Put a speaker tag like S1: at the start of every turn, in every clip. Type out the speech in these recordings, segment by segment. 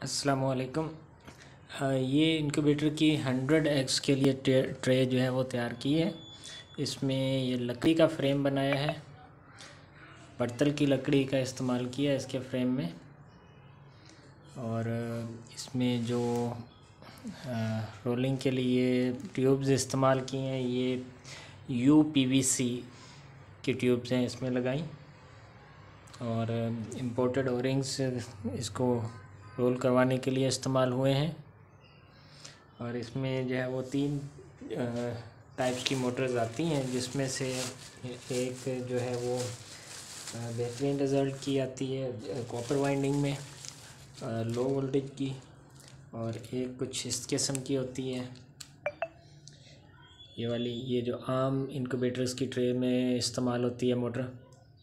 S1: अस्सलामुअलैकुम। ये इनक्यूबेटर की 100 एग्स के लिए ट्रे जो है वो तैयार की है। इसमें ये लकड़ी का फ्रेम बनाया है, पत्तल की लकड़ी का इस्तेमाल किया है इसके फ्रेम में। और इसमें जो रोलिंग के लिए ट्यूब्स इस्तेमाल की हैं, ये UPVC की ट्यूब्स हैं इसमें लगाई। और इम्पोर्टेड ओरिंग्स इसको रोल करवाने के लिए इस्तेमाल हुए हैं। और इसमें जो है वो 3 टाइप्स की मोटर्स आती हैं, जिसमें से एक जो है वो बेहतरीन रिज़ल्ट की आती है कॉपर वाइंडिंग में, लो वोल्टेज की, और एक कुछ इस किस्म की होती है ये वाली। ये जो आम इनक्यूबेटर्स की ट्रे में इस्तेमाल होती है मोटर,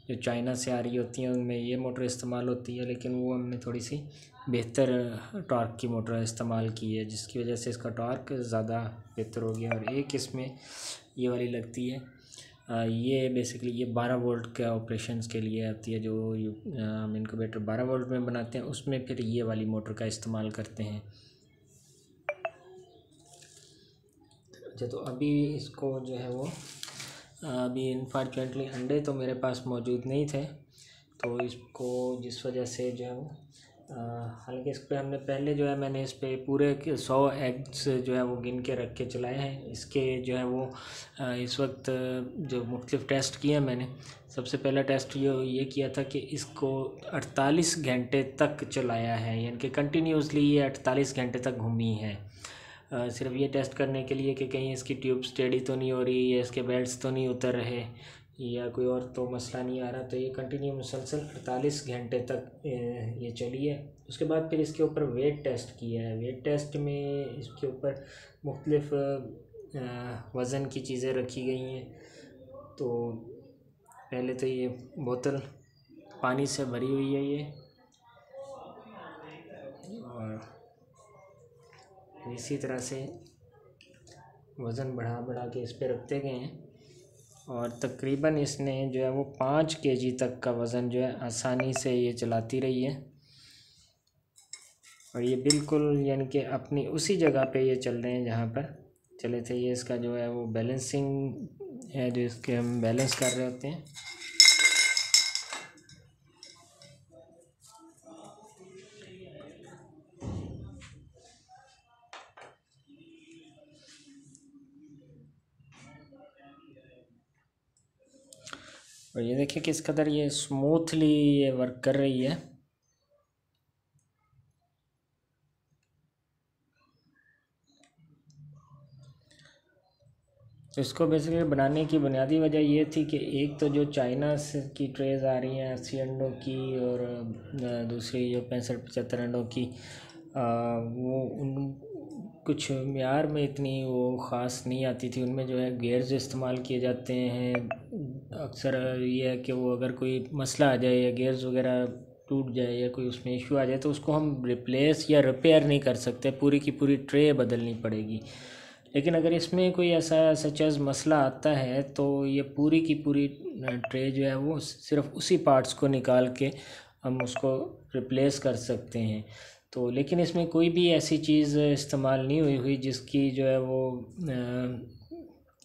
S1: जो चाइना से आ रही होती हैं, उनमें ये मोटर इस्तेमाल होती है, लेकिन वो हमने थोड़ी सी बेहतर टॉर्क की मोटर इस्तेमाल की है, जिसकी वजह से इसका टॉर्क ज़्यादा बेहतर हो गया। और एक इसमें ये वाली लगती है, ये बेसिकली ये 12 वोल्ट के ऑपरेशंस के लिए आती है। जो हम इनक्यूबेटर 12 वोल्ट में बनाते हैं, उसमें फिर ये वाली मोटर का इस्तेमाल करते हैं। अच्छा, तो अभी इसको जो है वो अभी अनफॉर्चुनेटली अंडे तो मेरे पास मौजूद नहीं थे, तो इसको जिस वजह से जो है वो हालांकि इस पर हमने पहले जो है मैंने इस पर पूरे 100 एग्स जो है वो गिन के रख के चलाए हैं। इसके जो है वो इस वक्त जो मुख्तलिफ टेस्ट किए हैं मैंने, सबसे पहला टेस्ट ये किया था कि इसको 48 घंटे तक चलाया है, यानी कि कंटिन्यूसली ये 48 घंटे तक घूमी है। सिर्फ ये टेस्ट करने के लिए कि कहीं इसकी ट्यूब स्टेडी तो नहीं हो रही, या इसके बेल्ट्स तो नहीं उतर रहे, या कोई और तो मसला नहीं आ रहा। तो ये कंटिन्यू मुसलसल 48 घंटे तक ये चली है। उसके बाद फिर इसके ऊपर वेट टेस्ट किया है। वेट टेस्ट में इसके ऊपर मुख्तलिफ वज़न की चीज़ें रखी गई हैं। तो पहले तो ये बोतल पानी से भरी हुई है ये, और इसी तरह से वज़न बढ़ा बढ़ा के इस पर रखते गए हैं, और तकरीबन इसने जो है वो 5 kg तक का वज़न जो है आसानी से ये चलाती रही है। और ये बिल्कुल यानी कि अपनी उसी जगह पे ये चल रहे हैं जहाँ पर चले थे। ये इसका जो है वो बैलेंसिंग है, जो इसके हम बैलेंस कर रहे होते हैं। और ये देखिए किस कदर ये स्मूथली ये वर्क कर रही है। तो इसको बेसिकली बनाने की बुनियादी वजह ये थी कि एक तो जो चाइना से की ट्रेज़ आ रही हैं 80 अंडों की, और दूसरी जो 65-75 अंडों की, वो उन कुछ म्यार में इतनी वो ख़ास नहीं आती थी। उनमें जो है गेयर्स इस्तेमाल किए जाते हैं। अक्सर ये है कि वो अगर कोई मसला आ जाए या गेयर्स वगैरह टूट जाए या कोई उसमें इशू आ जाए, तो उसको हम रिप्लेस या रिपेयर नहीं कर सकते, पूरी की पूरी ट्रे बदलनी पड़ेगी। लेकिन अगर इसमें कोई ऐसा सच एज़ मसला आता है, तो ये पूरी की पूरी ट्रे जो है वो सिर्फ उसी पार्ट्स को निकाल के हम उसको रिप्लेस कर सकते हैं। तो लेकिन इसमें कोई भी ऐसी चीज़ इस्तेमाल नहीं हुई जिसकी जो है वो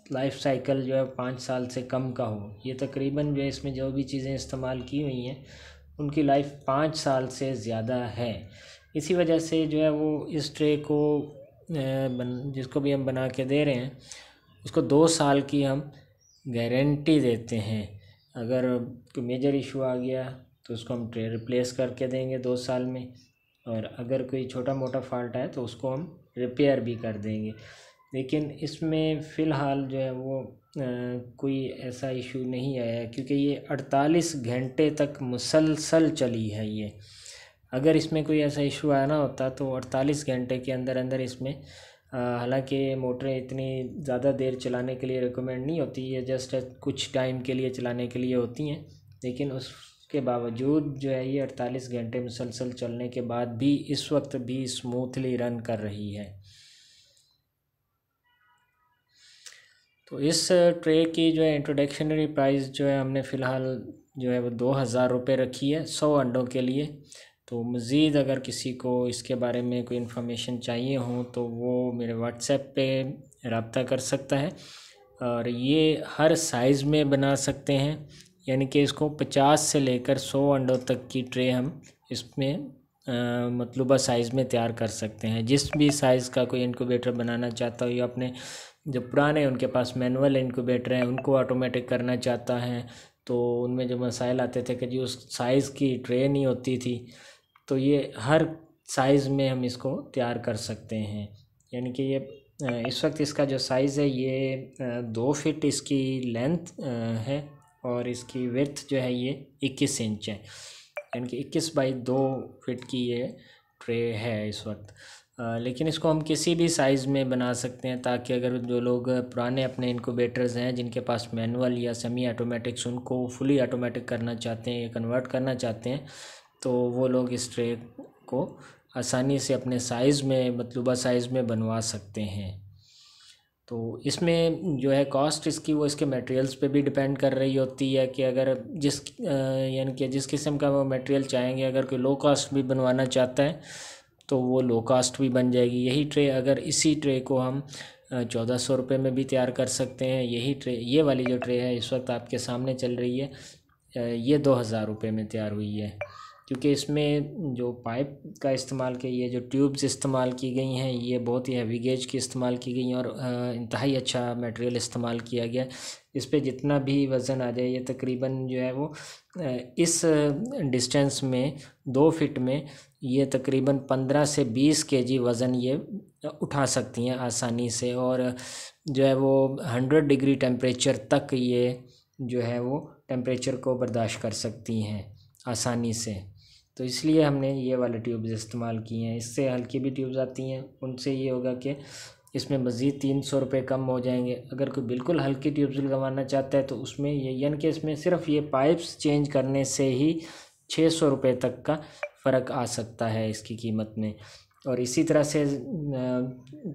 S1: लाइफ साइकिल जो है 5 साल से कम का हो। ये तकरीबन जो है इसमें जो भी चीज़ें इस्तेमाल की हुई हैं, उनकी लाइफ 5 साल से ज़्यादा है। इसी वजह से जो है वो इस ट्रे को जिसको भी हम बना के दे रहे हैं, उसको 2 साल की हम गारंटी देते हैं। अगर कोई मेजर इशू आ गया तो उसको हम ट्रे रिप्लेस करके देंगे 2 साल में, और अगर कोई छोटा मोटा फॉल्ट है तो उसको हम रिपेयर भी कर देंगे। लेकिन इसमें फ़िलहाल जो है वो कोई ऐसा इशू नहीं आया है, क्योंकि ये 48 घंटे तक मुसलसल चली है ये। अगर इसमें कोई ऐसा इशू आया ना होता तो 48 घंटे के अंदर अंदर इसमें हालांकि मोटरें इतनी ज़्यादा देर चलाने के लिए रिकमेंड नहीं होती, ये जस्ट कुछ टाइम के लिए चलाने के लिए होती हैं, लेकिन उसके बावजूद जो है ये 48 घंटे मुसलसल चलने के बाद भी इस वक्त भी स्मूथली रन कर रही है। तो इस ट्रे की जो है इंट्रोडक्शनरी प्राइस जो है हमने फ़िलहाल जो है वो 2000 रुपये रखी है 100 अंडों के लिए। तो मज़ीद अगर किसी को इसके बारे में कोई इन्फॉर्मेशन चाहिए हो तो वो मेरे व्हाट्सएप पे रब्ता कर सकता है। और ये हर साइज़ में बना सकते हैं, यानी कि इसको 50 से लेकर 100 अंडों तक की ट्रे हम इसमें मतलूबा साइज़ में तैयार कर सकते हैं। जिस भी साइज़ का कोई इनक्यूबेटर बनाना चाहता हो, या अपने जो पुराने उनके पास मैनुअल इनक्यूबेटर हैं उनको ऑटोमेटिक करना चाहता है, तो उनमें जो मसाइल आते थे कि जो उस साइज़ की ट्रे नहीं होती थी, तो ये हर साइज़ में हम इसको तैयार कर सकते हैं। यानी कि ये इस वक्त इसका जो साइज़ है ये 2 फीट इसकी लेंथ है, और इसकी विड्थ जो है ये 21 इंच है, यानी कि 21 बाई 2 फीट की ये ट्रे है इस वक्त। लेकिन इसको हम किसी भी साइज़ में बना सकते हैं, ताकि अगर जो लोग पुराने अपने इनक्यूबेटर्स हैं जिनके पास मैनुअल या सेमी ऑटोमेटिक्स उनको फुली ऑटोमेटिक करना चाहते हैं या कन्वर्ट करना चाहते हैं, तो वो लोग इस ट्रे को आसानी से अपने साइज़ में मतलूबा साइज़ में बनवा सकते हैं। तो इसमें जो है कॉस्ट इसकी वो इसके मटेरियल्स पे भी डिपेंड कर रही होती है कि अगर यानी कि जिस किस्म का वो मटेरियल चाहेंगे, अगर कोई लो कॉस्ट भी बनवाना चाहता है तो वो लो कास्ट भी बन जाएगी। यही ट्रे अगर इसी ट्रे को हम 1400 रुपये में भी तैयार कर सकते हैं। यही ट्रे, ये वाली जो ट्रे है इस वक्त आपके सामने चल रही है, ये 2000 रुपये में तैयार हुई है, क्योंकि इसमें जो पाइप का इस्तेमाल किया, ये जो ट्यूब्स इस्तेमाल की गई हैं ये बहुत ही हैवी गेज की इस्तेमाल की गई हैं, और इंतहाई अच्छा मटेरियल इस्तेमाल किया गया। इस पे जितना भी वज़न आ जाए, ये तकरीबन जो है वो इस डिस्टेंस में 2 फीट में ये तकरीबन 15 से 20 केजी वज़न ये उठा सकती हैं आसानी से, और जो है वो 100 डिग्री टेम्परेचर तक ये जो है वो टेम्परेचर को बर्दाश्त कर सकती हैं आसानी से। तो इसलिए हमने ये वाले ट्यूब्स इस्तेमाल किए हैं। इससे हल्की भी ट्यूब्स आती हैं, उनसे ये होगा कि इसमें मज़ीद 300 रुपये कम हो जाएंगे। अगर कोई बिल्कुल हल्की ट्यूब्स लगवाना चाहता है तो उसमें ये, यानी कि इसमें सिर्फ ये पाइप्स चेंज करने से ही 600 रुपये तक का फ़र्क आ सकता है इसकी कीमत में। और इसी तरह से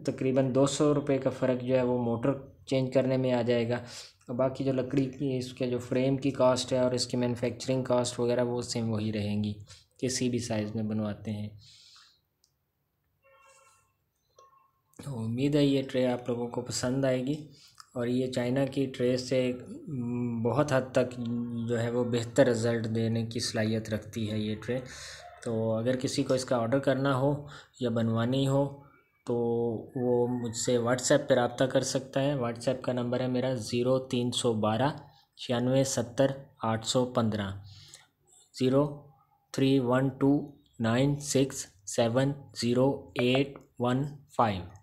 S1: तकरीबन 200 रुपये का फ़र्क जो है वो मोटर चेंज करने में आ जाएगा। और बाकी जो लकड़ी की इसके जो फ्रेम की कॉस्ट है और इसकी मैन्युफैक्चरिंग कॉस्ट वगैरह वो सेम वही रहेंगी, किसी भी साइज़ में बनवाते हैं। तो उम्मीद है ये ट्रे आप लोगों को पसंद आएगी, और ये चाइना की ट्रे से बहुत हद तक जो है वो बेहतर रिज़ल्ट देने की सलाहियत रखती है ये ट्रे। तो अगर किसी को इसका ऑर्डर करना हो या बनवानी हो तो वो मुझसे व्हाट्सएप पर रब्ता कर सकता है। व्हाट्सएप का नंबर है मेरा 0312 96 70 815 0312 96 70 815।